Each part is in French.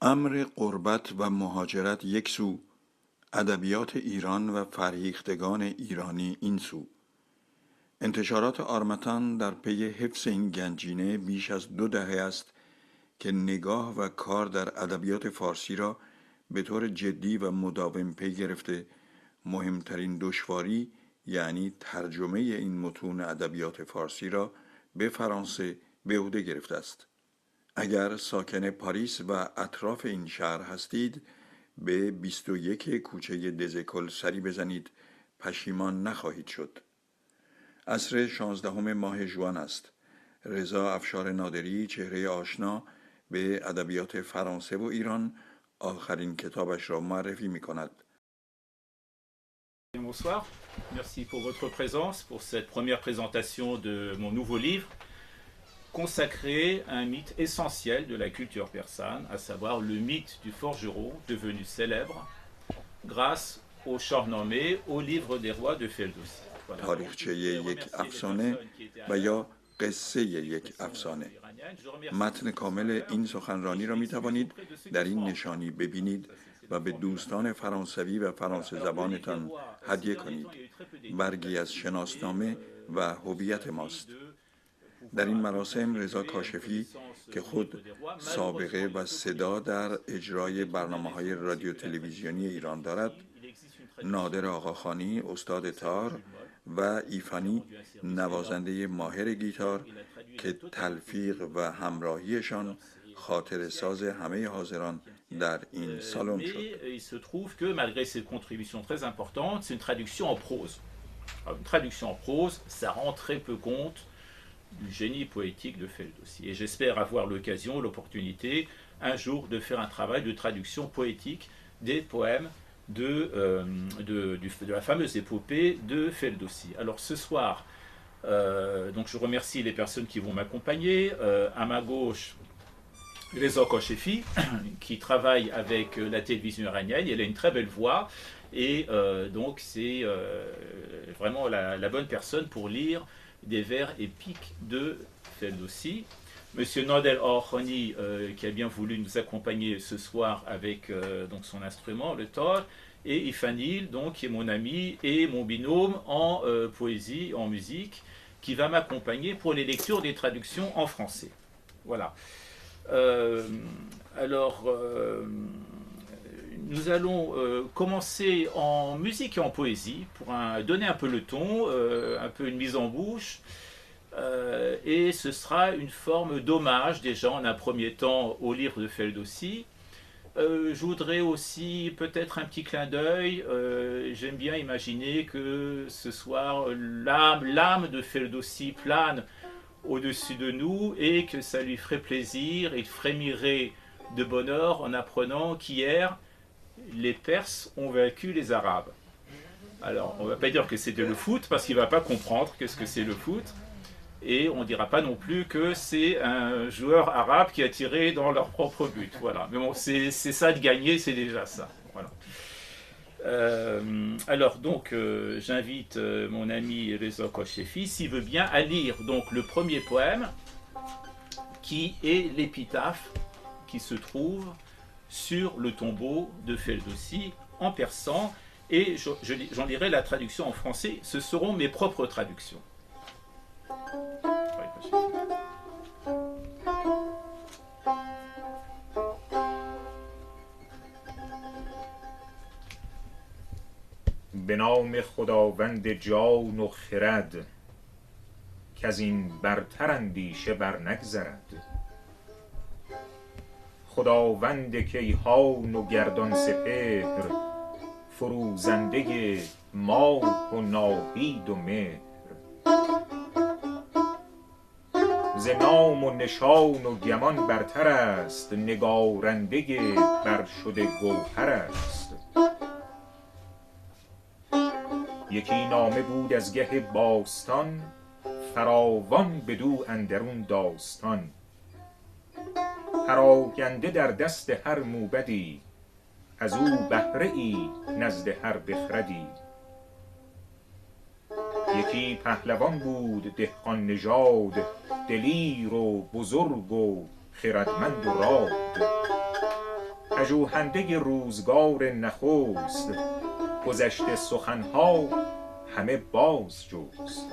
امر غربت و مهاجرت یک سو، ادبیات ایران و فرهیختگان ایرانی این سو. انتشارات آرمتان در پی حفظ این گنجینه بیش از 2 دهه است که نگاه و کار در ادبیات فارسی را به طور جدی و مداوم پی گرفته. مهمترین دشواری یعنی ترجمه این متون ادبیات فارسی را به فرانسه به عهده گرفته است. اگر ساکن پاریس و اطراف این شهر هستید، به 21 کوچه دزکل سری بزنید، پشیمان نخواهید شد. عصر 16 ماه ژوئن است. رضا افشار نادری، چهره آشنا به ادبیات فرانسه و ایران، آخرین کتابش را معرفی می کند. Bonsoir, merci pour votre présence pour cette première présentation de mon nouveau livre consacré à un mythe essentiel de la culture persane, à savoir le mythe du forgeron devenu célèbre grâce au Shahnameh, au livre des rois de Ferdowsi. تاریخچه یک افسانه و یا قصه یک افسانه. متن کامل این سخنرانی را می توانید در این نشانی ببینید و به دوستان فرانسوی و فرانسه زبانتان هدیه کنید. برگی از شناسنامه و هویت ماست. در این مراسم رضا کاشفی که خود سابقه و صدا در اجرای برنامه‌های رادیو تلویزیونی ایران دارد، نادر آقاخانی استاد تار و ایفانی نوازنده ماهر گیتار که تلفیق و همراهیشان خاطر ساز همه حاضران در این سالن شد. Il se trouve que malgré ces contributions très importantes, c'est une traduction en prose. Alors, une traduction en prose, ça rend très peu compte du génie poétique de Ferdowsi. Et j'espère avoir l'occasion, l'opportunité, un jour de faire un travail de traduction poétique des poèmes de la fameuse épopée de Ferdowsi. Alors ce soir, donc je remercie les personnes qui vont m'accompagner. À ma gauche, Reza Koshefi, qui travaille avec la télévision iranienne. Elle a une très belle voix et donc c'est vraiment la bonne personne pour lire des vers épiques de Ferdowsi. Monsieur Nader Orkhani, qui a bien voulu nous accompagner ce soir avec donc son instrument, le tor, et Ifanil, donc, qui est mon ami et mon binôme en poésie, en musique, qui va m'accompagner pour les lectures des traductions en français. Voilà. Nous allons commencer en musique et en poésie pour donner un peu le ton, un peu une mise en bouche. Et ce sera une forme d'hommage déjà en un premier temps au livre de Ferdowsi. Je voudrais aussi peut-être un petit clin d'œil. J'aime bien imaginer que ce soir l'âme de Ferdowsi plane au-dessus de nous et que ça lui ferait plaisir et frémirait de bonheur en apprenant qu'hier les Perses ont vaincu les Arabes. Alors on ne va pas dire que c'était le foot parce qu'il ne va pas comprendre qu'est-ce que c'est le foot. Et on ne dira pas non plus que c'est un joueur arabe qui a tiré dans leur propre but. Voilà. Mais bon, c'est ça de gagner, c'est déjà ça. Voilà. Alors donc, j'invite mon ami Reza Koshefi, s'il veut bien, à lire donc le premier poème, qui est l'épitaphe qui se trouve sur le tombeau de Ferdowsi en persan. Et j'en lirai la traduction en français. Ce seront mes propres traductions. به نام خداوند جان و خرد که از این برتر اندیشه بر نگذرد. خداوند کیهان و گردان سپهر، فروزنده ماه و ناهید و مهر. ز نام و نشان و گمان برتر است، نگارنده برشده گوهر است. یکی نامه بود از گه باستان، فراوان بدو اندرون داستان. پراگنده در دست هر موبدی، از او بهره ای نزد هر بخردی. یکی پهلوان بود دهقان نژاد، دلیر و بزرگ و خردمند و راد. پژوهنده روزگار نخست، گذشته سخنها همه باز جست.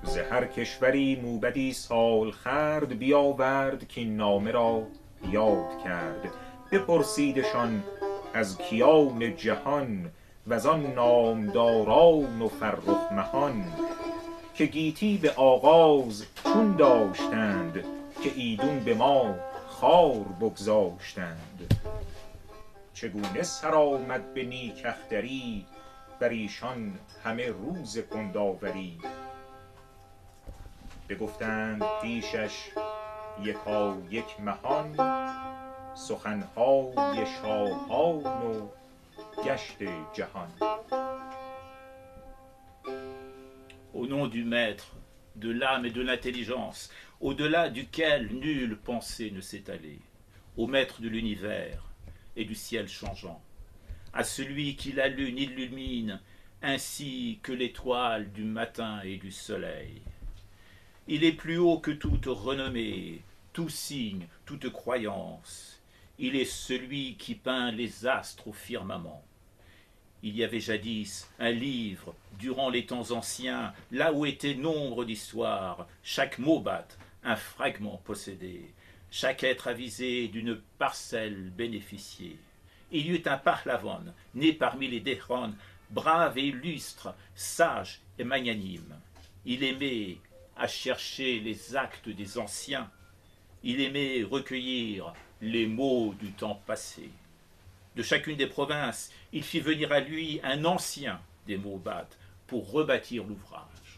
ز هر کشوری موبدی سال خورد، بیاورد که این نامه را یاد کرد. بپرسیدشان از کیان جهان، وزان نامداران و فرخ مهان، که گیتی به آغاز چون داشتند، که ایدون به ما خوار بگذاشتند. چگونه سر آمد به نیک اختری، بر ایشان همه روز کندآوری. بگفتند پیشش یکا یک مهان، سخنهای شاهان و گشت جهان. Au nom du Maître, de l'âme et de l'intelligence, au-delà duquel nulle pensée ne s'est allée, au Maître de l'univers et du ciel changeant, à celui qui la lune illumine ainsi que l'étoile du matin et du soleil. Il est plus haut que toute renommée, tout signe, toute croyance. Il est celui qui peint les astres au firmament. Il y avait jadis un livre, durant les temps anciens, là où était nombre d'histoires, chaque Mobat, un fragment possédé, chaque être avisé d'une parcelle bénéficiée. Il y eut un Pahlavan, né parmi les Dehron, brave et illustre, sage et magnanime. Il aimait à chercher les actes des anciens. Il aimait recueillir les mots du temps passé. De chacune des provinces, il fit venir à lui un ancien des Mobat pour rebâtir l'ouvrage.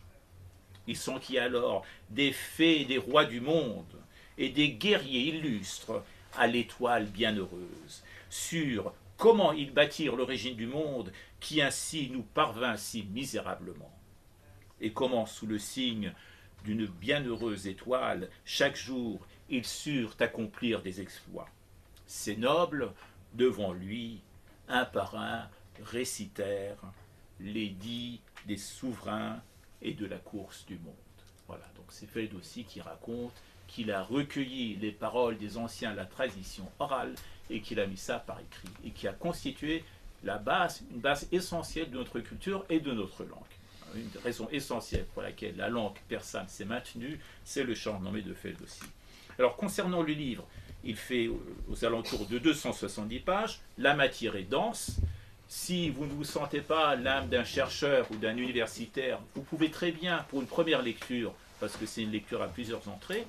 Il s'enquit alors des fées des rois du monde et des guerriers illustres à l'étoile bienheureuse, sur comment ils bâtirent l'origine du monde qui ainsi nous parvint si misérablement, et comment sous le signe d'une bienheureuse étoile, chaque jour ils surent accomplir des exploits. Ces nobles, devant lui, un par un, récitèrent les dits des souverains et de la course du monde. Voilà, donc c'est Ferdowsi qui raconte qu'il a recueilli les paroles des anciens, la tradition orale, et qu'il a mis ça par écrit, et qui a constitué la base, une base essentielle de notre culture et de notre langue. Une raison essentielle pour laquelle la langue persane s'est maintenue, c'est le Shahnameh de Ferdowsi. Alors concernant le livre, il fait aux alentours de 270 pages, la matière est dense. Si vous ne vous sentez pas l'âme d'un chercheur ou d'un universitaire, vous pouvez très bien, pour une première lecture, parce que c'est une lecture à plusieurs entrées,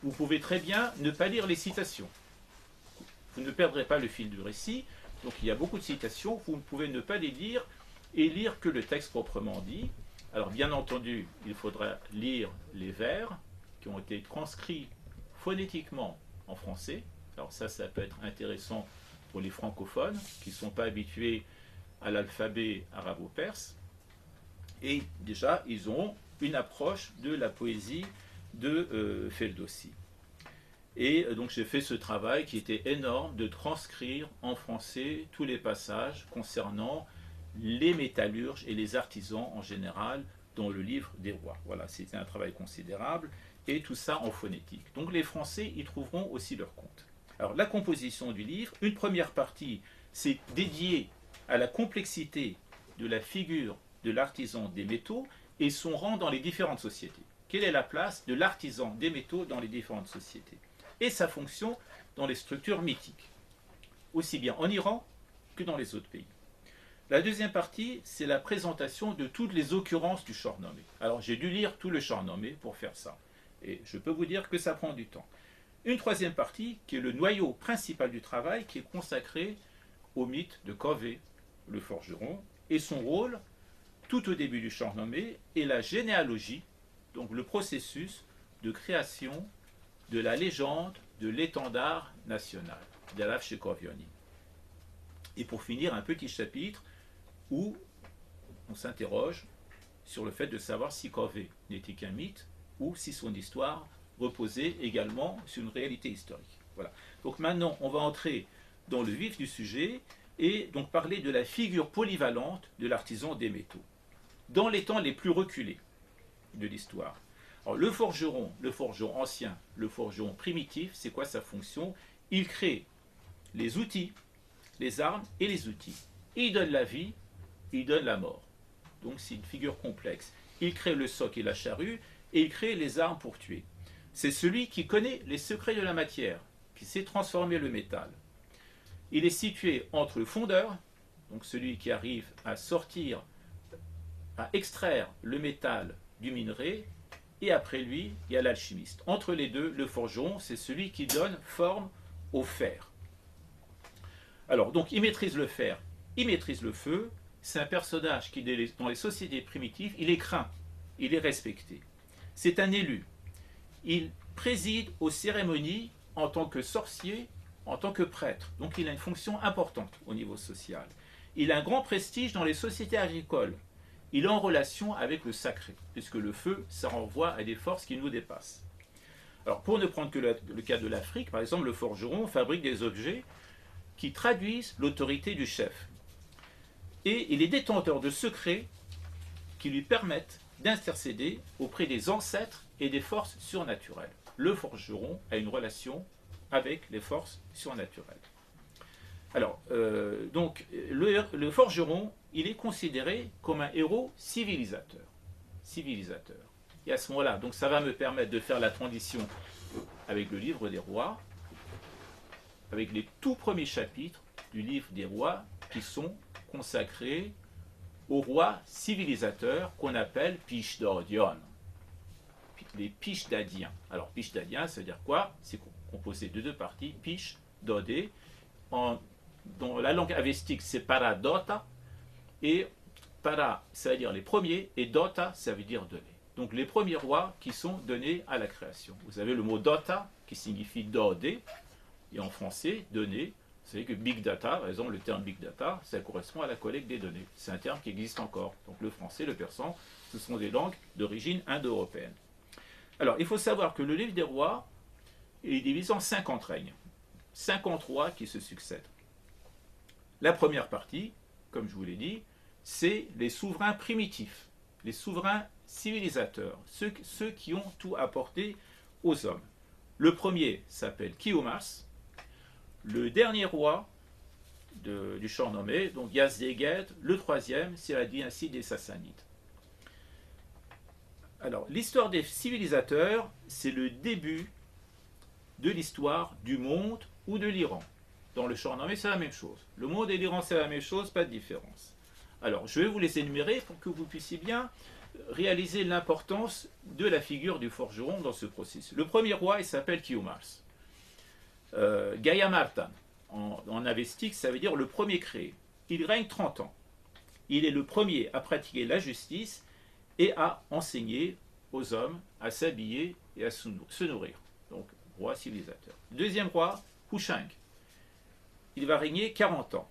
vous pouvez très bien ne pas lire les citations. Vous ne perdrez pas le fil du récit, donc il y a beaucoup de citations, vous pouvez ne pas les lire et lire que le texte proprement dit. Alors bien entendu, il faudra lire les vers qui ont été transcrits phonétiquement en français. Alors ça peut être intéressant pour les francophones qui ne sont pas habitués à l'alphabet arabo-perse. Et déjà, ils ont une approche de la poésie de Ferdowsi. Et donc j'ai fait ce travail qui était énorme de transcrire en français tous les passages concernant les métallurges et les artisans en général dans le livre des rois. Voilà, c'était un travail considérable. Et tout ça en phonétique. Donc les Français y trouveront aussi leur compte. Alors la composition du livre, une première partie, c'est dédiée à la complexité de la figure de l'artisan des métaux et son rang dans les différentes sociétés. Quelle est la place de l'artisan des métaux dans les différentes sociétés? Et sa fonction dans les structures mythiques, aussi bien en Iran que dans les autres pays. La deuxième partie, c'est la présentation de toutes les occurrences du Shahnameh. Alors j'ai dû lire tout le Shahnameh pour faire ça. Et je peux vous dire que ça prend du temps. Une troisième partie, qui est le noyau principal du travail, qui est consacré au mythe de Kaveh, le forgeron, et son rôle, tout au début du Shahnameh, et la généalogie, donc le processus de création de la légende de l'étendard national, d'Alaf Shekovioni. Et pour finir, un petit chapitre où on s'interroge sur le fait de savoir si Kaveh n'était qu'un mythe, ou si son histoire reposait également sur une réalité historique. Voilà. Donc maintenant, on va entrer dans le vif du sujet et donc parler de la figure polyvalente de l'artisan des métaux, dans les temps les plus reculés de l'histoire. Alors, le forgeron ancien, le forgeron primitif, c'est quoi sa fonction? Il crée les outils, les armes et les outils. Il donne la vie, il donne la mort. Donc c'est une figure complexe. Il crée le soc et la charrue, et il crée les armes pour tuer. C'est celui qui connaît les secrets de la matière, qui sait transformer le métal. Il est situé entre le fondeur, donc celui qui arrive à sortir, à extraire le métal du minerai, et après lui, il y a l'alchimiste. Entre les deux, le forgeron, c'est celui qui donne forme au fer. Alors, donc, il maîtrise le fer, il maîtrise le feu. C'est un personnage qui, dans les sociétés primitives, il est craint, il est respecté. C'est un élu. Il préside aux cérémonies en tant que sorcier, en tant que prêtre. Donc, il a une fonction importante au niveau social. Il a un grand prestige dans les sociétés agricoles. Il est en relation avec le sacré, puisque le feu, ça renvoie à des forces qui nous dépassent. Alors, pour ne prendre que le cas de l'Afrique, par exemple, le forgeron fabrique des objets qui traduisent l'autorité du chef. Et il est détenteur de secrets qui lui permettent d'intercéder auprès des ancêtres et des forces surnaturelles. Le forgeron a une relation avec les forces surnaturelles. Alors, donc, le forgeron, il est considéré comme un héros civilisateur. Et à ce moment-là, donc ça va me permettre de faire la transition avec le livre des rois, avec les tout premiers chapitres du livre des rois qui sont consacrés aux rois civilisateurs qu'on appelle Pishdodion, les Pishdadiens. Alors Pishdadiens, ça veut dire quoi? C'est composé de deux parties, Pish, Dodé. Dans la langue avestique, c'est Paradota, et Para, ça veut dire les premiers, et Dota, ça veut dire donner. Donc les premiers rois qui sont donnés à la création. Vous avez le mot Dota, qui signifie Dodé, et en français, donner. Vous savez que Big Data, par exemple, le terme Big Data, ça correspond à la collecte des données. C'est un terme qui existe encore. Donc le français, le persan, ce sont des langues d'origine indo-européenne. Alors, il faut savoir que le livre des rois est divisé en 50 règnes. 50 rois qui se succèdent. La première partie, comme je vous l'ai dit, c'est les souverains primitifs, les souverains civilisateurs, ceux qui ont tout apporté aux hommes. Le premier s'appelle Kiomas. Le dernier roi du Shahnameh, donc Yazdegerd, le troisième, c'est la dynastie des Sassanides. Alors, l'histoire des civilisateurs, c'est le début de l'histoire du monde ou de l'Iran. Dans le Shahnameh, c'est la même chose. Le monde et l'Iran, c'est la même chose, pas de différence. Alors, je vais vous les énumérer pour que vous puissiez bien réaliser l'importance de la figure du forgeron dans ce processus. Le premier roi, il s'appelle Kiomas. Gayamartan, en avestique, ça veut dire le premier créé. Il règne 30 ans. Il est le premier à pratiquer la justice et à enseigner aux hommes à s'habiller et à se nourrir. Donc, roi civilisateur. Deuxième roi, Hushang. Il va régner 40 ans.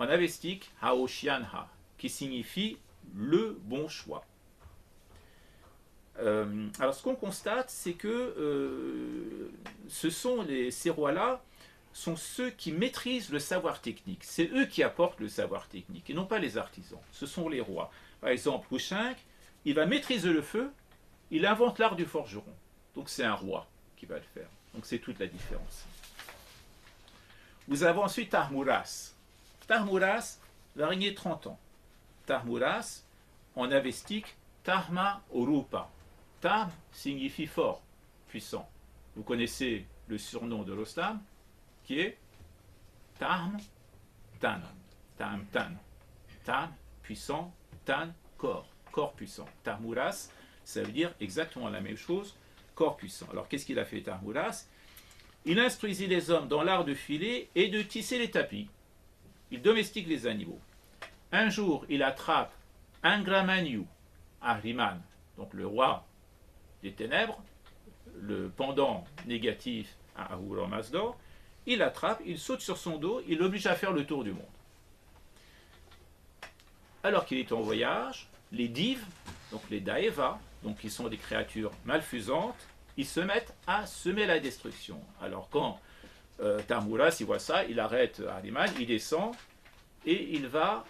En avestique, Haoshianha, qui signifie le bon choix. Alors, ce qu'on constate, c'est que ces rois-là sont ceux qui maîtrisent le savoir technique. C'est eux qui apportent le savoir technique, et non pas les artisans. Ce sont les rois. Par exemple, Hushang, il va maîtriser le feu, il invente l'art du forgeron. Donc, c'est un roi qui va le faire. Donc, c'est toute la différence. Vous avez ensuite Tahmuras. Tahmuras va régner 30 ans. Tahmuras, en avestique, Tahma Orupa. Tam signifie fort, puissant. Vous connaissez le surnom de Rostam, qui est Tam, Tan. Tam, Tan. Tam, puissant, Tan, corps. Corps puissant. Tahmuras, ça veut dire exactement la même chose, corps puissant. Alors, qu'est-ce qu'il a fait, Tahmuras? Il instruisit les hommes dans l'art de filer et de tisser les tapis. Il domestique les animaux. Un jour, il attrape Angramanyu, Ahriman, donc le roi des ténèbres, le pendant négatif à Ahura Mazda. Il l'attrape, il saute sur son dos, il l'oblige à faire le tour du monde. Alors qu'il est en voyage, les dives, donc les daeva, donc qui sont des créatures malfaisantes, ils se mettent à semer la destruction. Alors quand Tahmuras, il voit ça, il arrête Ahriman, il descend et il va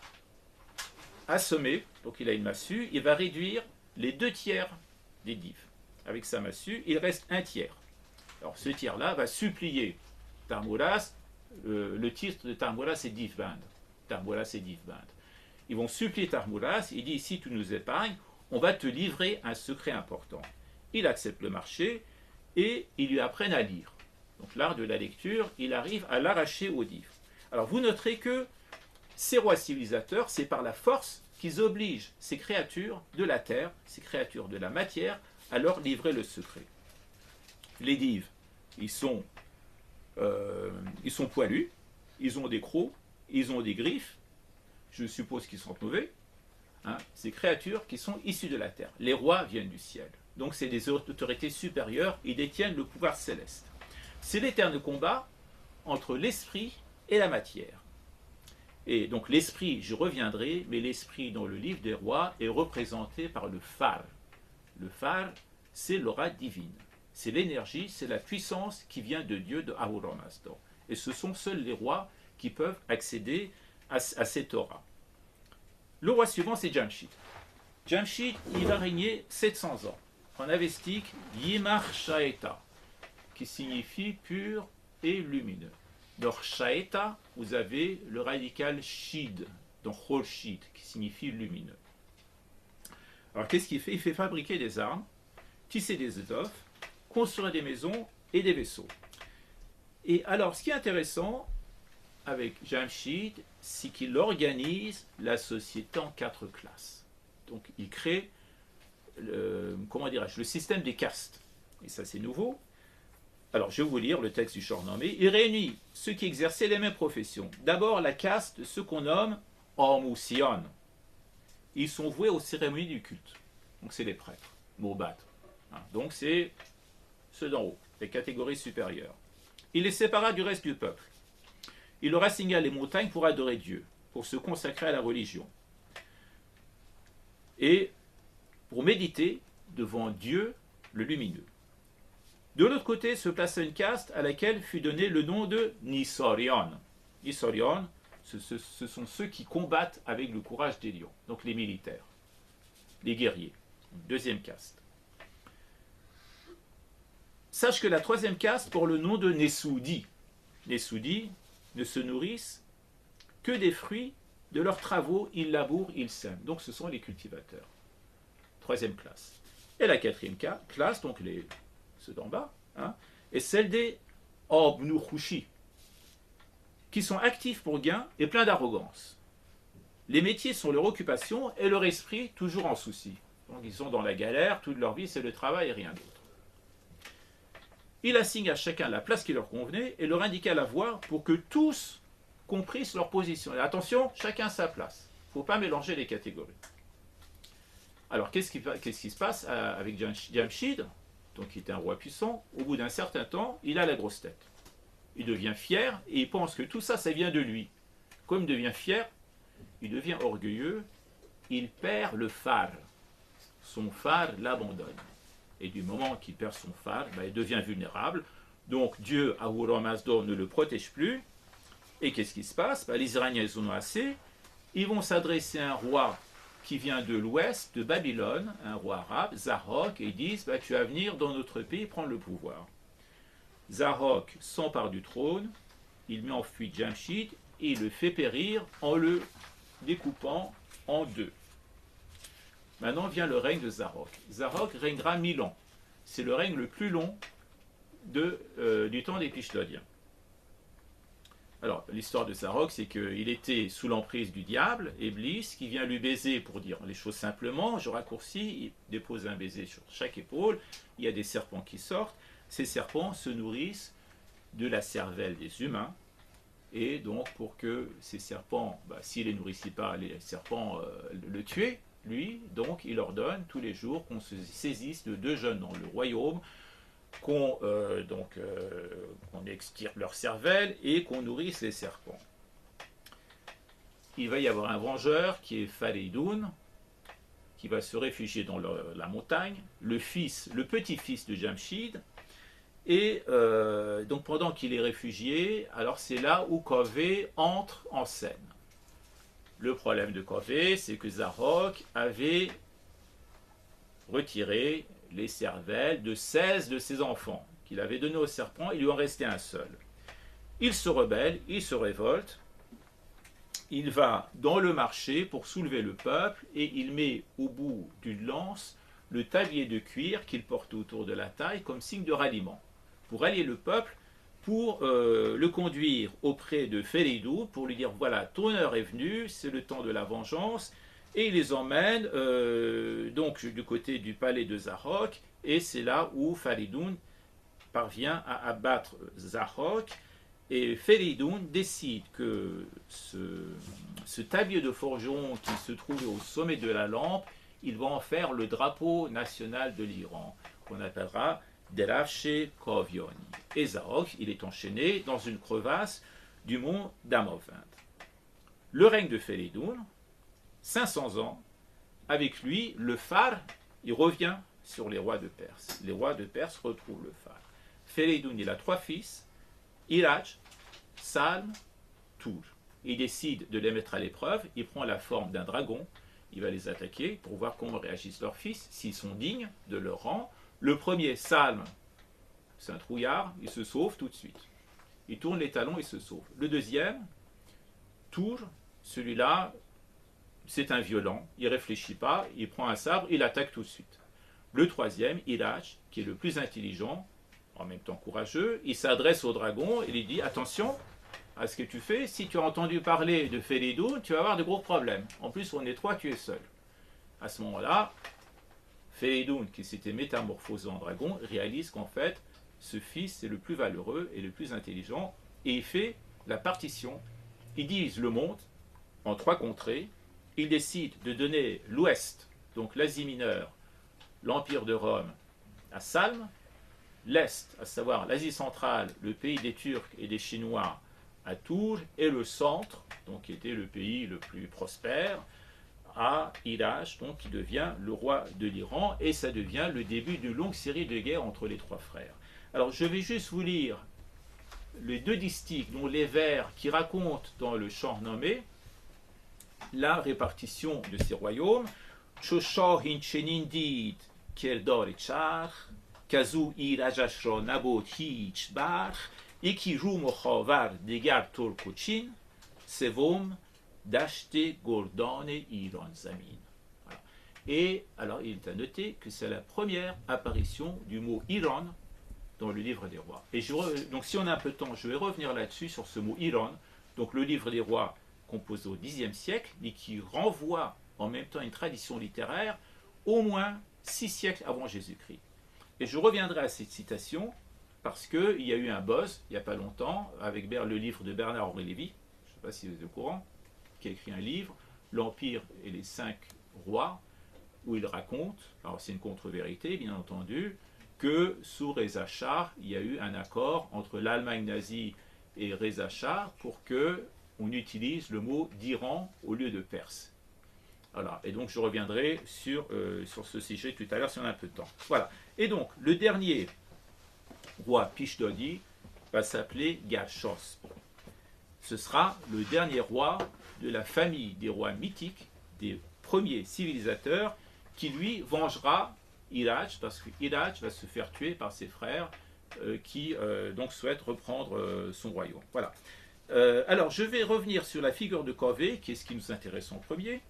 assommer, donc il a une massue, il va réduire les 2 tiers des dives. Avec sa massue, il reste un tiers. Alors ce tiers-là va supplier Tarmoulas. Le titre de Tarmoulas, c'est Divband. Tarmoulas, c'est Divband. Ils vont supplier Tarmoulas. Il dit, si tu nous épargnes, on va te livrer un secret important. Il accepte le marché et ils lui apprennent à lire. Donc l'art de la lecture, il arrive à l'arracher aux dives. Alors vous noterez que ces rois civilisateurs, c'est par la force qu'ils obligent ces créatures de la terre, ces créatures de la matière, à leur livrer le secret. Les dives, ils sont poilus, ils ont des crocs, ils ont des griffes, je suppose qu'ils sont mauvais. Hein, ces créatures qui sont issues de la terre. Les rois viennent du ciel. Donc c'est des autorités supérieures, ils détiennent le pouvoir céleste. C'est l'éternel combat entre l'esprit et la matière. Et donc l'esprit, je reviendrai, mais l'esprit dans le livre des rois est représenté par le phare. Le phare, c'est l'aura divine. C'est l'énergie, c'est la puissance qui vient de Dieu, de Ahura Mazda. Et ce sont seuls les rois qui peuvent accéder à cette aura. Le roi suivant, c'est Jamshid. Jamshid, il va régner 700 ans. En avestique, Yimar Shaeta, qui signifie pur et lumineux. Dans Shaeta, vous avez le radical Shid, dans Cholshid, qui signifie lumineux. Alors qu'est-ce qu'il fait? Il fait fabriquer des armes, tisser des étoffes, construire des maisons et des vaisseaux. Et alors, ce qui est intéressant avec Jamshid, c'est qu'il organise la société en 4 classes. Donc, il crée le système des castes. Et ça, c'est nouveau. Alors, je vais vous lire le texte du Shahnameh. Il réunit ceux qui exerçaient les mêmes professions. D'abord, la caste de ceux qu'on nomme Ormusion. Ils sont voués aux cérémonies du culte. Donc, c'est les prêtres, Mourbat. Donc, c'est ceux d'en haut, les catégories supérieures. Il les sépara du reste du peuple. Il leur assigna les montagnes pour adorer Dieu, pour se consacrer à la religion. Et pour méditer devant Dieu le lumineux. De l'autre côté se plaça une caste à laquelle fut donné le nom de Nisorion. Nisorion, ce sont ceux qui combattent avec le courage des lions, donc les militaires, les guerriers. Deuxième caste. Sache que la troisième caste porte le nom de Nessoudi. Nessoudi ne se nourrissent que des fruits de leurs travaux, ils labourent, ils sèment. Donc ce sont les cultivateurs. Troisième classe. Et la quatrième classe, donc ceux d'en bas, est celle des Obnuchushi, qui sont actifs pour gain et pleins d'arrogance. Les métiers sont leur occupation et leur esprit toujours en souci. Donc ils sont dans la galère, toute leur vie c'est le travail et rien d'autre. Il assigne à chacun la place qui leur convenait et leur indiqua la voie pour que tous comprissent leur position. Et attention, chacun sa place. Il ne faut pas mélanger les catégories. Alors, qu'est-ce qui se passe avec Jamshid, donc qui était un roi puissant? Au bout d'un certain temps, il a la grosse tête. Il devient fier et il pense que tout ça, ça vient de lui. Comme il devient fier, il devient orgueilleux, il perd le phare. Son phare l'abandonne. Et du moment qu'il perd son phare, il devient vulnérable. Donc Dieu, Ahura Mazda, ne le protège plus. Et qu'est-ce qui se passe? Les Iraniens, ils en ont assez. Ils vont s'adresser à un roi qui vient de l'ouest, de Babylone, un roi arabe, Zarok, et ils disent, tu vas venir dans notre pays prendre le pouvoir. Zarok s'empare du trône, il met en fuite Jamshid, et il le fait périr en le découpant en deux. Maintenant vient le règne de Zarok. Zarok régnera 1000 ans. C'est le règne le plus long du temps des Pishlodiens. Alors, l'histoire de Zarok, c'est qu'il était sous l'emprise du diable, Iblis, qui vient lui baiser, pour dire les choses simplement. Je raccourcis, il dépose un baiser sur chaque épaule. Il y a des serpents qui sortent. Ces serpents se nourrissent de la cervelle des humains. Et donc, pour que ces serpents, s'il ne les nourrissait pas, les serpents le tuaient, lui, donc, il ordonne tous les jours qu'on se saisisse de 2 jeunes dans le royaume, qu'on extirpe leur cervelle et qu'on nourrisse les serpents. Il va y avoir un vengeur qui est Fareidoun, qui va se réfugier dans la montagne, le petit-fils de Jamshid, et donc pendant qu'il est réfugié, alors c'est là où Kové entre en scène. Le problème de Kové, c'est que Zarok avait retiré les cervelles de 16 de ses enfants qu'il avait donnés au serpent, il lui en restait un seul. Il se rebelle, il se révolte, il va dans le marché pour soulever le peuple et il met au bout d'une lance le tablier de cuir qu'il porte autour de la taille comme signe de ralliement, pour rallier le peuple, pour le conduire auprès de Féridun, pour lui dire voilà, ton heure est venue, c'est le temps de la vengeance, et il les emmène donc du côté du palais de Zarok, et c'est là où Féridun parvient à abattre Zarok, et Féridun décide que ce tablier de forgeron qui se trouve au sommet de la lampe, il va en faire le drapeau national de l'Iran, qu'on appellera Derafche Kovioni. Et Zarok, il est enchaîné dans une crevasse du mont Damavand. Le règne de Féridun, 500 ans, avec lui, le phare, il revient sur les rois de Perse. Les rois de Perse retrouvent le phare. Féridun, il a 3 fils, Iraj, Salm, Tour. Il décide de les mettre à l'épreuve, il prend la forme d'un dragon, il va les attaquer pour voir comment réagissent leurs fils, s'ils sont dignes de leur rang. Le premier, Salm, c'est un trouillard, il se sauve tout de suite. Il tourne les talons, il se sauve. Le deuxième, Tour, celui-là, c'est un violent, il ne réfléchit pas, il prend un sabre, il attaque tout de suite. Le troisième, Iraj, qui est le plus intelligent, en même temps courageux, il s'adresse au dragon et lui dit attention à ce que tu fais, si tu as entendu parler de Féridun, tu vas avoir de gros problèmes. En plus, on est 3, tu es seul. À ce moment-là, Féridun, qui s'était métamorphosé en dragon, réalise qu'en fait, ce fils est le plus valeureux et le plus intelligent, et il fait la partition. Il divise le monde en 3 contrées, il décide de donner l'ouest, donc l'Asie mineure, l'Empire de Rome, à Salm, l'Est, à savoir l'Asie centrale, le pays des Turcs et des Chinois, à Tours, et le centre, donc qui était le pays le plus prospère, à Iraj, donc qui devient le roi de l'Iran, et ça devient le début d'une longue série de guerres entre les 3 frères. Alors je vais juste vous lire les 2 distiches, dont les vers qui racontent dans le chant nommé la répartition de ces royaumes. Chosha hinchenin kerdar char, kazou irajash ra nabod hich bar, یکی رو مخاور دیگر ترک و چین سوم دشت گردان ایران زمین. Voilà. Et alors il est à noter que c'est la première apparition du mot Iran dans le livre des rois. Et donc si on a un peu de temps, je vais revenir là-dessus sur ce mot Iran, donc le livre des rois composé au Xe siècle et qui renvoie en même temps à une tradition littéraire au moins 6 siècles avant Jésus-Christ. Et je reviendrai à cette citation parce qu'il y a eu un buzz, il n'y a pas longtemps, avec le livre de Bernard-Henri Lévy, je ne sais pas si vous êtes au courant, qui a écrit un livre, L'Empire et les 5 rois, où il raconte, alors c'est une contre-vérité bien entendu, que sous Reza Shah, il y a eu un accord entre l'Allemagne nazie et Reza Shah pour qu'on utilise le mot d'Iran au lieu de Perse. Voilà. Et donc je reviendrai sur ce sujet tout à l'heure si on a un peu de temps. Voilà. Et donc le dernier roi Pishdodi va s'appeler Gashos. Ce sera le dernier roi de la famille des rois mythiques, des premiers civilisateurs, qui lui vengera Iraj, parce que Iraj va se faire tuer par ses frères qui donc souhaitent reprendre son royaume. Voilà. Alors je vais revenir sur la figure de Kaveh, qui est ce qui nous intéresse en premier.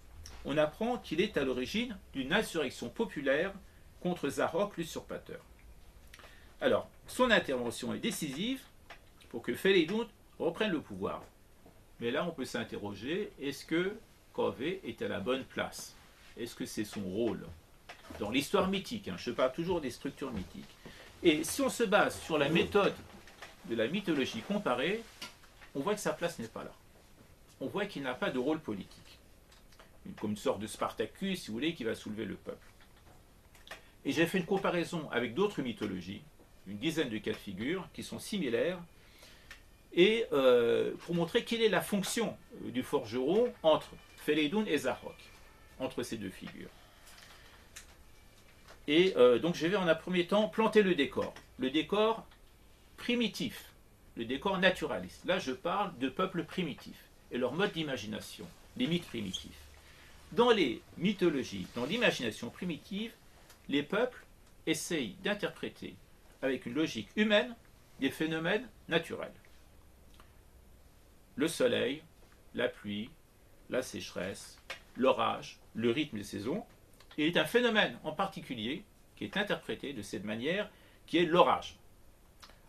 On apprend qu'il est à l'origine d'une insurrection populaire contre Zarok l'usurpateur. Alors, son intervention est décisive pour que Féridun reprenne le pouvoir. Mais là, on peut s'interroger, est-ce que Kaveh est à la bonne place? Est-ce que c'est son rôle? Dans l'histoire mythique, je parle toujours des structures mythiques. Et si on se base sur la méthode de la mythologie comparée, on voit que sa place n'est pas là. On voit qu'il n'a pas de rôle politique. Comme une sorte de Spartacus, si vous voulez, qui va soulever le peuple. Et j'ai fait une comparaison avec d'autres mythologies, une dizaine de cas de figure, qui sont similaires, et pour montrer quelle est la fonction du forgeron entre Féridun et Zarok, entre ces 2 figures. Et donc je vais en un premier temps planter le décor primitif, le décor naturaliste. Là je parle de peuples primitifs et leur mode d'imagination, les mythes primitifs. Dans les mythologies, dans l'imagination primitive, les peuples essaye d'interpréter avec une logique humaine des phénomènes naturels. Le soleil, la pluie, la sécheresse, l'orage, le rythme des saisons, et est un phénomène en particulier qui est interprété de cette manière, qui est l'orage.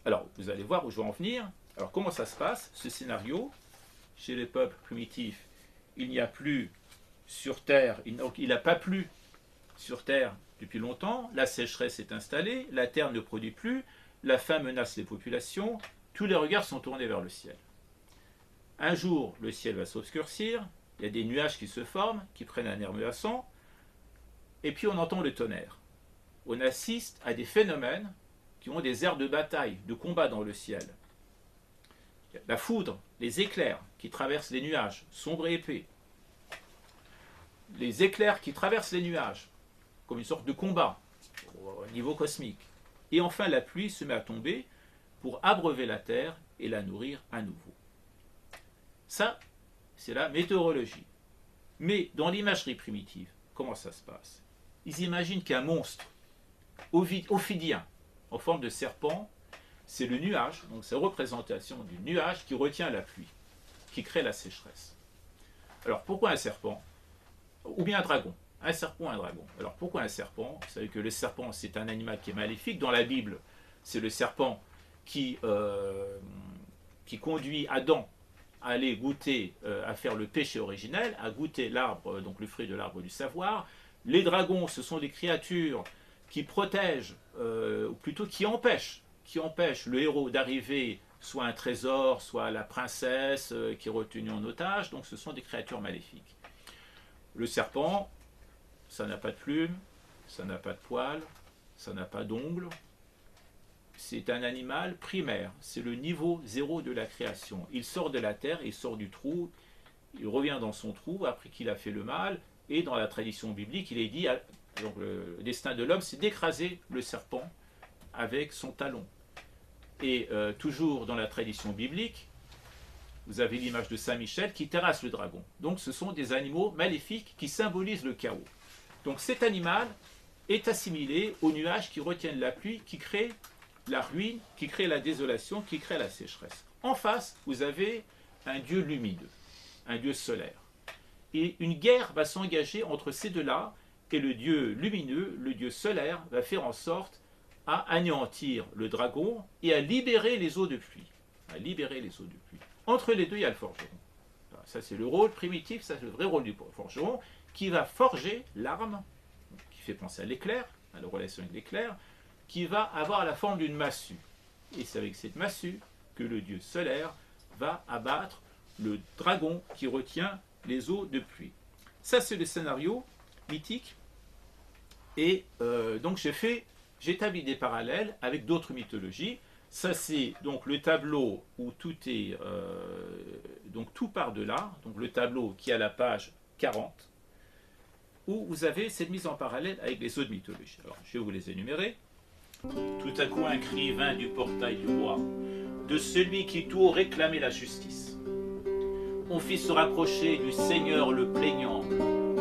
Alors, vous allez voir où je vais en venir. Alors, comment ça se passe, ce scénario? Chez les peuples primitifs, il n'y a plus sur Terre, il n'a pas plu sur Terre depuis longtemps, la sécheresse est installée, la Terre ne produit plus, la faim menace les populations, tous les regards sont tournés vers le ciel. Un jour, le ciel va s'obscurcir, il y a des nuages qui se forment, qui prennent un air menaçant, et puis on entend le tonnerre. On assiste à des phénomènes qui ont des airs de bataille, de combat dans le ciel. La foudre, les éclairs qui traversent les nuages, sombres et épais. Les éclairs qui traversent les nuages, comme une sorte de combat au niveau cosmique. Et enfin, la pluie se met à tomber pour abreuver la terre et la nourrir à nouveau. Ça, c'est la météorologie. Mais dans l'imagerie primitive, comment ça se passe? Ils imaginent qu'un monstre ophidien, en forme de serpent, c'est le nuage, donc c'est la représentation du nuage qui retient la pluie, qui crée la sécheresse. Alors pourquoi un serpent? Ou bien un dragon? Un serpent, un dragon. Alors pourquoi un serpent? Vous savez que le serpent, c'est un animal qui est maléfique. Dans la Bible, c'est le serpent qui conduit Adam à aller goûter, à faire le péché originel, à goûter l'arbre, donc le fruit de l'arbre du savoir. Les dragons, ce sont des créatures qui protègent, ou plutôt qui empêchent le héros d'arriver soit à un trésor, soit à la princesse qui est retenue en otage. Donc ce sont des créatures maléfiques. Le serpent, ça n'a pas de plumes, ça n'a pas de poils, ça n'a pas d'ongles. C'est un animal primaire, c'est le niveau zéro de la création. Il sort de la terre, il sort du trou, il revient dans son trou après qu'il a fait le mal, et dans la tradition biblique, il est dit, donc le destin de l'homme, c'est d'écraser le serpent avec son talon. Et toujours dans la tradition biblique, vous avez l'image de Saint Michel qui terrasse le dragon. Donc ce sont des animaux maléfiques qui symbolisent le chaos. Donc cet animal est assimilé aux nuages qui retiennent la pluie, qui créent la ruine, qui crée la désolation, qui crée la sécheresse. En face, vous avez un dieu lumineux, un dieu solaire. Et une guerre va s'engager entre ces deux-là, et le dieu lumineux, le dieu solaire, va faire en sorte à anéantir le dragon et à libérer les eaux de pluie. À libérer les eaux de pluie. Entre les deux, il y a le forgeron. Ça, c'est le rôle primitif, ça, c'est le vrai rôle du forgeron, qui va forger l'arme, qui fait penser à l'éclair, à la relation avec l'éclair, qui va avoir la forme d'une massue. Et c'est avec cette massue que le dieu solaire va abattre le dragon qui retient les eaux de pluie. Ça, c'est le scénario mythique. Et donc, j'ai établi des parallèles avec d'autres mythologies. Ça, c'est donc le tableau où tout est... donc, tout part de là. Donc, le tableau qui est à la page 40, où vous avez cette mise en parallèle avec les autres mythologies. Alors, je vais vous les énumérer. Tout à coup, un cri vint du portail du roi, de celui qui tout haut réclamait la justice. On fit se rapprocher du Seigneur le plaignant,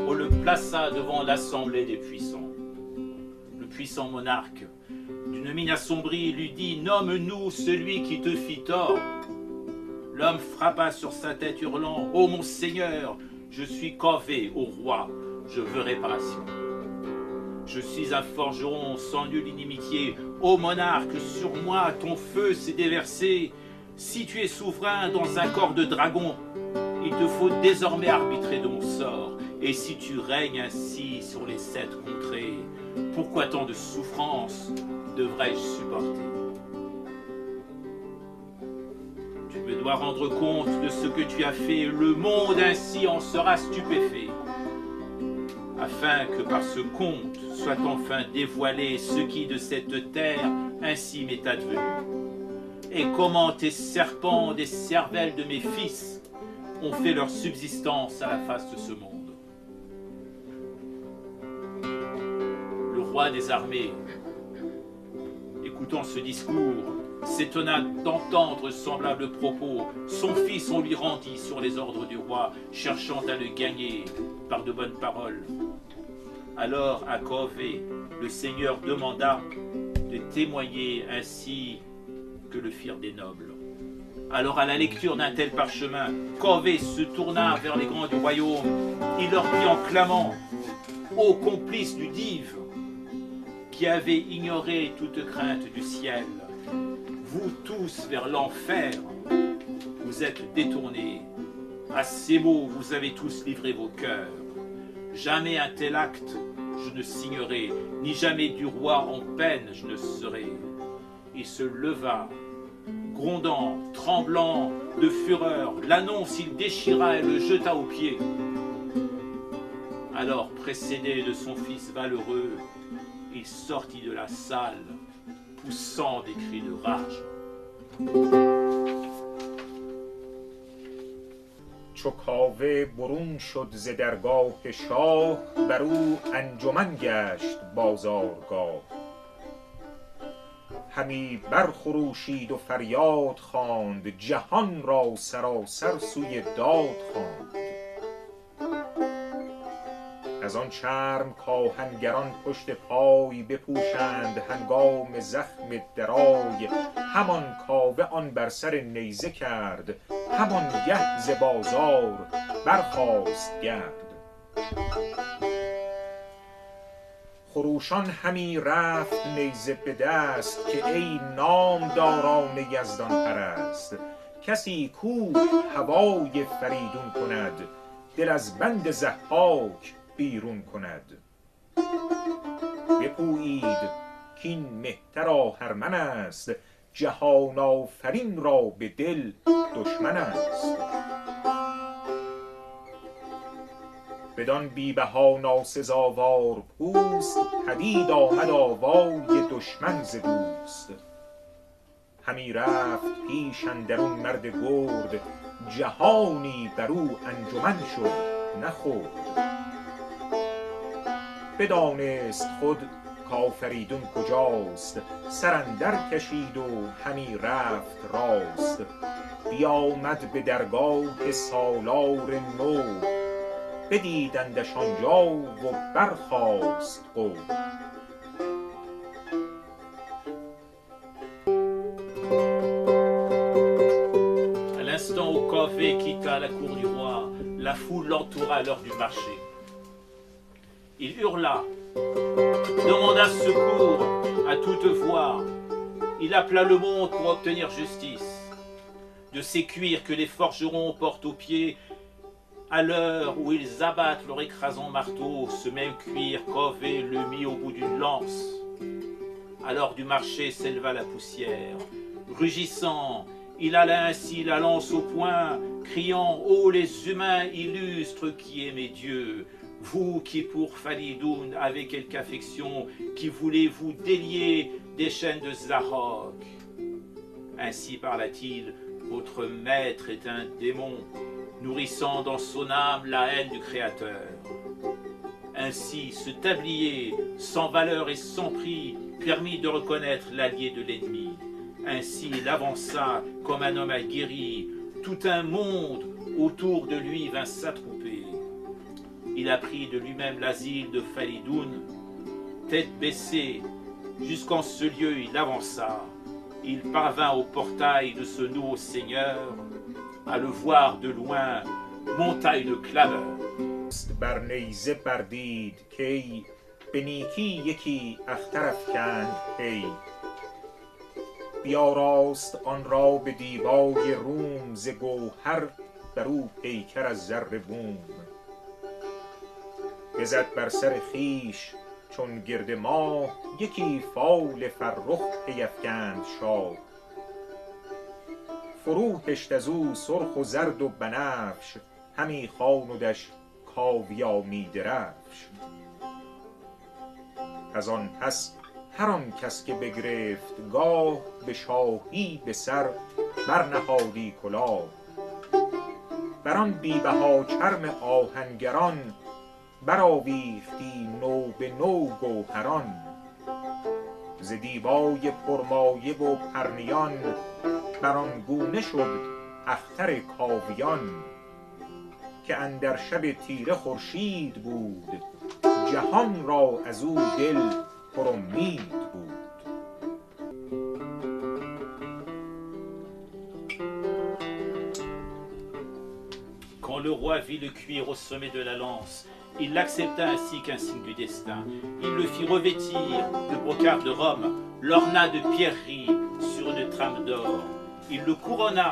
on le plaça devant l'assemblée des puissants. Le puissant monarque, d'une mine assombrie, lui dit « Nomme-nous celui qui te fit tort ». L'homme frappa sur sa tête hurlant « Ô mon Seigneur, je suis corvé au roi, je veux réparation. Je suis un forgeron sans nulle inimitié. Ô monarque, sur moi ton feu s'est déversé. Si tu es souverain dans un corps de dragon, il te faut désormais arbitrer de mon sort. Et si tu règnes ainsi sur les 7 contrées, pourquoi tant de souffrances devrais-je supporter? Tu me dois rendre compte de ce que tu as fait. Le monde ainsi en sera stupéfait. Afin que par ce conte soit enfin dévoilé ce qui de cette terre ainsi m'est advenu. Et comment tes serpents des cervelles de mes fils ont fait leur subsistance à la face de ce monde. Le roi des armées, écoutant ce discours, s'étonna d'entendre semblable propos. Son fils on lui rendit sur les ordres du roi, cherchant à le gagner par de bonnes paroles. Alors à Corvée, le Seigneur demanda de témoigner ainsi que le firent des nobles. Alors à la lecture d'un tel parchemin, Corvée se tourna vers les grands du royaume. Il leur dit en clamant: ô complices du dive, qui avez ignoré toute crainte du ciel, vous tous vers l'enfer, vous êtes détournés. À ces mots, vous avez tous livré vos cœurs. Jamais un tel acte je ne signerai, ni jamais du roi en peine je ne serai. Il se leva, grondant, tremblant de fureur. L'annonce il déchira et le jeta aux pieds. Alors, précédé de son fils valeureux, il sortit de la salle, poussant des cris de rage. چو کاوه برون شد ز درگاه شاه، بر او انجمن گشت بازارگاه. همی برخروشید و فریاد خواند، جهان را سراسر سوی داد خواند. از آن چرم کآهنگران پشت پای بپوشند، هنگام زخم درای. همان کاوه آن بر سر نیزه کرد، همان گه ز بازار برخاست گرد. خروشان همی رفت نیزه به دست، که ای نامداران یزدان پرست. کسی کو هوای فریدون کند، دل از بند ضحاک بیرون کند. بپویید کین مهتر آهرمن است، جهان آفرین را به دل دشمن است. بدان بی بها ناسزاوار پوست، پدید آمد آوای دشمن ز دوست. همی رفت پیش اندرون مرد گرد، جهانی بر او انجمن شد نخورد. بدانست خود کآفریدون کجاست، سر اندر کشید و همی رفت راست. بیامد به درگاه سالار نو، بدیدندش آنجا و برخاست غو. À l'instant où Corvée quitta la cour du roi, la foule l'entoura à l'heure du marché. Il hurla, demanda secours à toute voix. Il appela le monde pour obtenir justice. De ces cuirs que les forgerons portent aux pieds, à l'heure où ils abattent leur écrasant marteau, ce même cuir Corvée le mit au bout d'une lance. Alors du marché s'éleva la poussière. Rugissant, il alla ainsi la lance au poing, criant: ô les humains illustres qui aimez Dieu, vous qui pour Falidoun avez quelque affection, qui voulez vous délier des chaînes de Zahok. Ainsi parla-t-il, votre maître est un démon, nourrissant dans son âme la haine du Créateur. Ainsi ce tablier, sans valeur et sans prix, permit de reconnaître l'allié de l'ennemi. Ainsi il avança comme un homme aguerri, tout un monde autour de lui vint s'attrouper. Il a pris de lui-même l'asile de Falidoun, tête baissée, jusqu'en ce lieu il avança. Il parvint au portail de ce nouveau seigneur, à le voir de loin, monta une clameur. بر نیزه بردید کی، به نیکی یکی اختر افکند پی. بیاراست آن را به دیبای روم، ز گوهر بر او پیکر از زر بوم. بزد بر سر خویش چون گرد ماه، یکی فال فرخ پیفکند شاه. فرو هشت از او سرخ و زرد و بنفش، همی خواندش کاویا می درفش. از آن پس هر آن کس که بگرفت گاه، به شاهی به سر برنهادی کلاه. بر آن بی بها چرم آهنگران، برآویختی نو به نو گوهران. ز دیبای پرمایه و پرنیان، بر آن گونه شد اختر کاویان. که اندر شب تیره خورشید بود، جهان را از او دل پرامید بود. Quand le roi vit le cuir au sommet de la lance, il l'accepta ainsi qu'un signe du destin. Il le fit revêtir de brocart de Rome, l'orna de pierreries sur une trame d'or. Il le couronna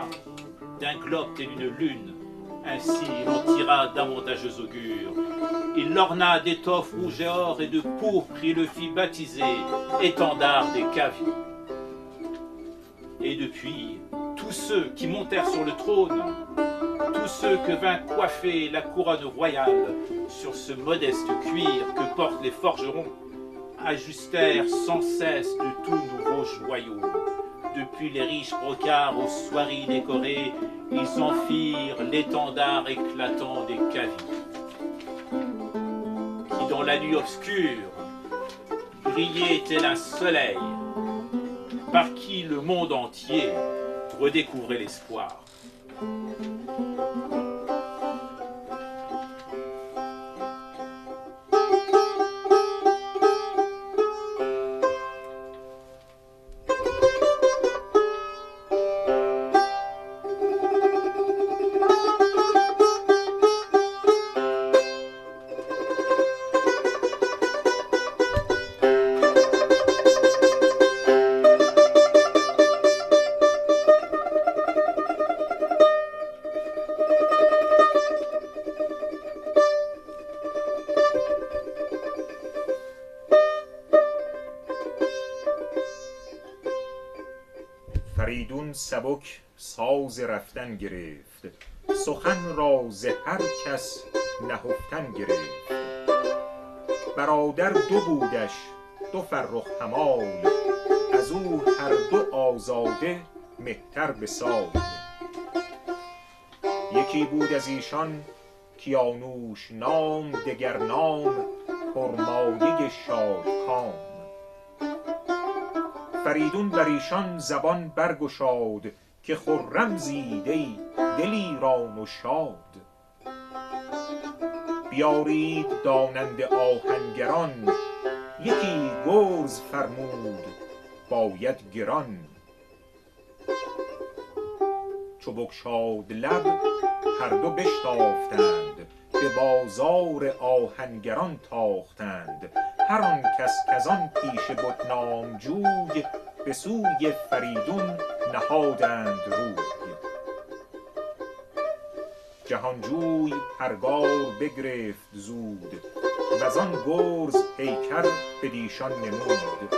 d'un globe tel une lune, ainsi il en tira d'avantageux augures. Il l'orna d'étoffes rouges et or et de pourpre, il le fit baptiser étendard des Cavies. Et depuis, tous ceux qui montèrent sur le trône, tous ceux que vint coiffer la couronne royale sur ce modeste cuir que portent les forgerons, ajustèrent sans cesse de tout nouveaux joyaux. Depuis les riches brocarts aux soieries décorées, ils en firent l'étendard éclatant des Cavies, qui dans la nuit obscure brillait tel un soleil, par qui le monde entier redécouvrait l'espoir. فریدون سبک ساز رفتن گرفت، سخن را ز هر کس نهفتن گرفت. برادر دو بودش دو فرخ همال، از او هر دو آزاده مهتر به سال. یکی بود از ایشان کیانوش نام، دگر نام پرمایه شادکام. فریدون بر ایشان زبان برگشاد، که خرم زید ای دل ایران و شاد. بیارید دانند آهنگران، یکی گرز فرمود باید گران. چو بگشاد لب هر دو بشتافتند، به بازار آهنگران تاختند. هر آن کس کزان پیش بد نامجوی، به سوی فریدون نهادند روی. جهانجوی پرگار بگرفت زود، وزان گرز پیکر بدیشان نمود.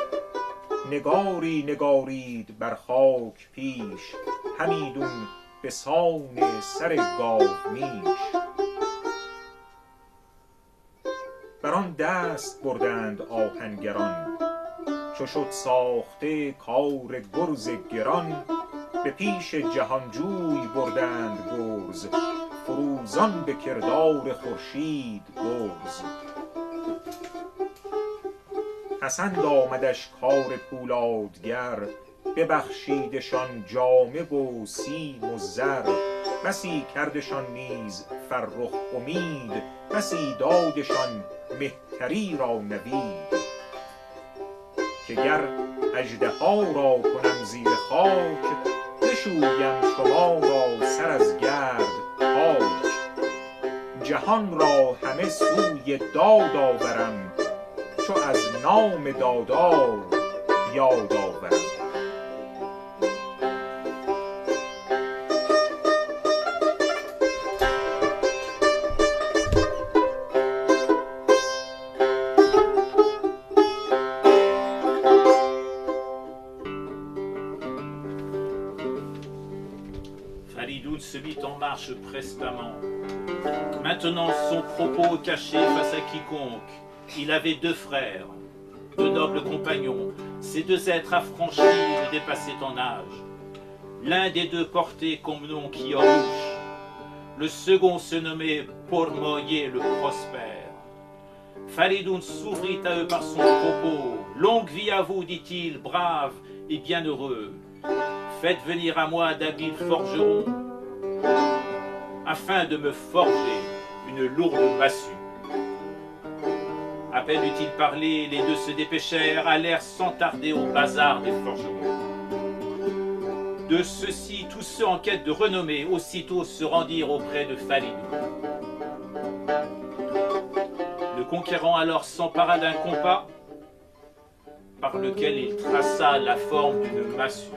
نگاری نگارید بر خاک پیش، همیدون به سان سر گاومیش. بران دست بردند آهنگران، چو شد ساخته کار گرز گران. به پیش جهانجوی بردند گرز، فروزان به کردار خورشید گرز. پسند آمدش کار پولادگر، ببخشیدشان جامه و سیم و زر. بسی کردشان نیز فرخ امید، بسی دادشان مهتری را نوید. که گر اژدها را کنم زیر خاک، بشویم شما را سر از گرد پاک. جهان را همه سوی داد آورم، چو از نام دادار یاد آورم. Faridoun se mit en marche prestement, maintenant son propos caché face à quiconque. Il avait deux frères, deux nobles compagnons. Ces deux êtres affranchis le dépassaient en âge. L'un des deux portait comme nom Kiarouche, le second se nommait Pormoyer le Prospère. Faridoun s'ouvrit à eux par son propos. Longue vie à vous, dit-il, brave et bienheureux. Faites venir à moi d'habiles forgerons, afin de me forger une lourde massue. À peine eut-il parlé, les deux se dépêchèrent, allèrent sans tarder au bazar des forgerons. De ceux-ci, tous ceux en quête de renommée, aussitôt se rendirent auprès de Falidou. Le conquérant alors s'empara d'un compas par lequel il traça la forme d'une massue.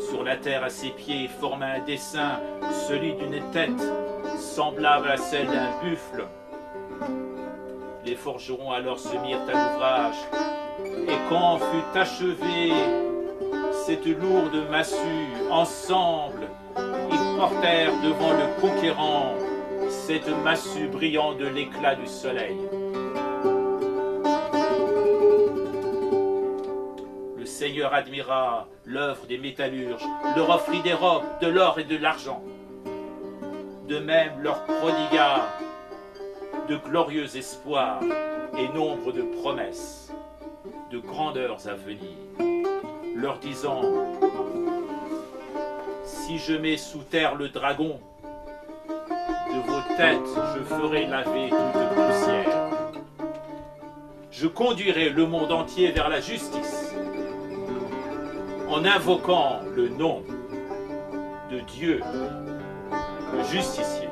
Sur la terre à ses pieds forma un dessin, celui d'une tête, semblable à celle d'un buffle. Les forgerons alors se mirent à l'ouvrage, et quand fut achevée cette lourde massue, ensemble, ils portèrent devant le conquérant cette massue brillant de l'éclat du soleil. Le Seigneur admira l'œuvre des métallurges, leur offrit des robes, de l'or et de l'argent. De même leur prodigua de glorieux espoirs et nombre de promesses, de grandeurs à venir, leur disant: si je mets sous terre le dragon, de vos têtes je ferai laver toute poussière. Je conduirai le monde entier vers la justice, en invoquant le nom de Dieu, le justicier.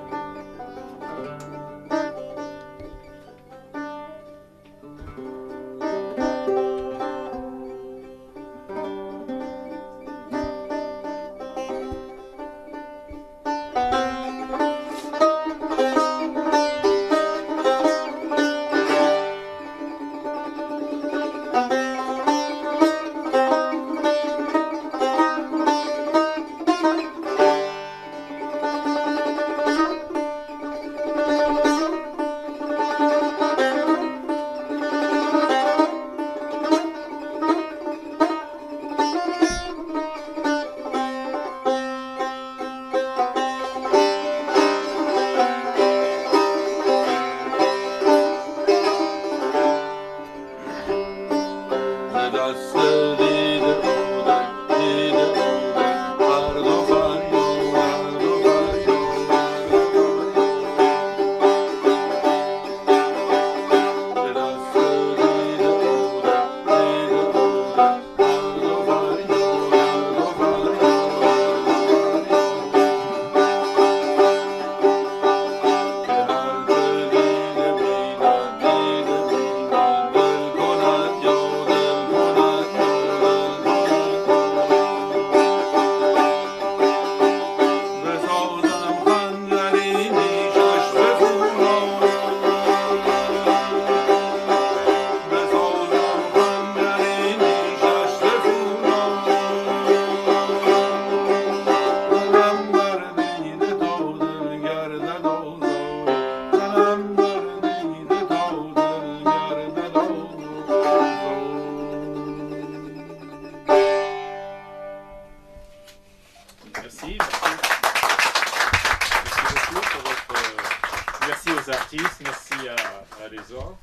Merci, merci beaucoup pour votre... Merci aux artistes, merci à Résor.